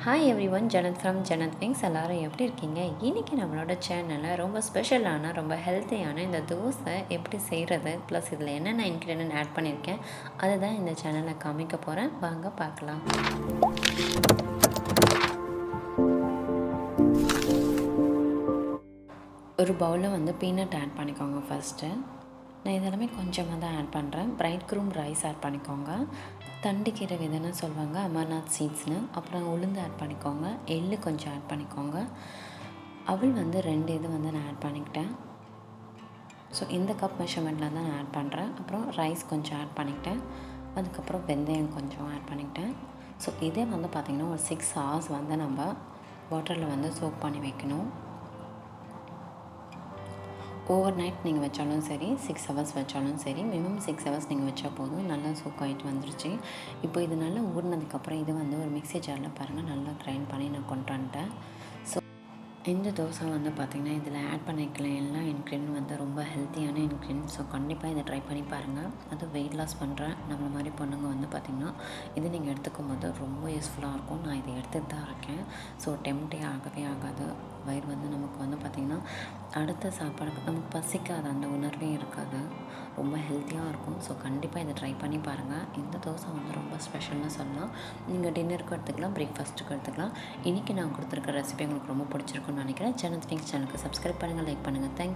Hi every one, Jannat from Jannat wings. எல்லோரும் எப்படி இருக்கீங்க? இன்றைக்கி நம்மளோட சேனலில் ரொம்ப ஸ்பெஷலான ரொம்ப ஹெல்த்தியான இந்த தோசை எப்படி செய்கிறது, ப்ளஸ் இதில் என்னென்ன இன்க்ரீடியன்ட் ஆட் பண்ணியிருக்கேன் அதுதான் இந்த சேனலில் காமிக்க போகிறேன். வாங்க பார்க்கலாம். ஒரு பவுலில் பீனட் ஆட் பண்ணிக்கோங்க. ஃபஸ்ட்டு நான் இதெல்லாமே கொஞ்சமாக தான் ஆட் பண்ணுறேன். பிரைட் க்ரூம் ரைஸ் ஆட் பண்ணிக்கோங்க. தண்டுக்கீரை விதைன்னு சொல்லுவாங்க, அமர்நாத் சீட்ஸ்னு. அப்புறம் உளுந்து ஆட் பண்ணிக்கோங்க. எள்ளு கொஞ்சம் ஆட் பண்ணிக்கோங்க. அவள் 2 இது நான் ஆட் பண்ணிக்கிட்டேன். ஸோ இந்த கப் மெஷர்மெண்ட்டில் தான் நான் ஆட் பண்ணுறேன். அப்புறம் ரைஸ் கொஞ்சம் ஆட் பண்ணிக்கிட்டேன். அதுக்கப்புறம் வெந்தயம் கொஞ்சம் ஆட் பண்ணிக்கிட்டேன். ஸோ இதே பார்த்திங்கன்னா ஒரு 6 hours நம்ம வாட்டரில் சோக் பண்ணி வைக்கணும். ஓவர் நைட் நீங்கள் வச்சாலும் சரி, 6 hours வச்சாலும் சரி, மினிமம் 6 hours நீங்கள் வச்சா போதும். நல்லா சோக் ஆகிட்டு வந்துருச்சு. இப்போ இது நல்லா ஊறினதுக்கப்புறம் இது ஒரு மிக்ஸி ஜாரில் பாருங்கள் நல்லா கிரைண்ட் பண்ணி நான் கொண்டு வந்துட்டேன். ஸோ இந்த தோசை பார்த்திங்கன்னா இதில் ஆட் பண்ணிக்கல எல்லா இன்க்ரீடியன்ட் ரொம்ப ஹெல்த்தியான இன்க்ரீடியன்ட். ஸோ கண்டிப்பாக இதை ட்ரை பண்ணி பாருங்கள். அது வெயிட் லாஸ் பண்ணுறேன் நம்மள மாதிரி பொண்ணுங்க பார்த்திங்கன்னா இது நீங்கள் எடுத்துக்கும் போது ரொம்ப யூஸ்ஃபுல்லாக இருக்கும். நான் இதை எடுத்துகிட்டு தான் இருக்கேன். ஸோ டெம்ப்டே ஆகவே ஆகாது. வயிறு நமக்கு பார்த்திங்கன்னா அடுத்த சாப்பாடுக்கு நமக்கு பசிக்காது, அந்த உணர்வே இருக்காது. ரொம்ப ஹெல்த்தியாக இருக்கும். ஸோ கண்டிப்பாக இதை ட்ரை பண்ணி பாருங்கள். இந்த தோசை ரொம்ப ஸ்பெஷல்னு சொல்லலாம். நீங்கள் டின்னருக்கு எடுத்துக்கலாம், பிரேக்ஃபாஸ்ட்டுக்கு எடுத்துக்கலாம். இன்றைக்கி நான் கொடுத்துருக்க ரெசிபி உங்களுக்கு ரொம்ப பிடிச்சிருக்குன்னு நினைக்கிறேன். ஜனத் விங்ஸ் சேனலுக்கு சப்ஸ்கிரைப் பண்ணுங்கள், லைக் பண்ணுங்கள். தேங்க்யூ.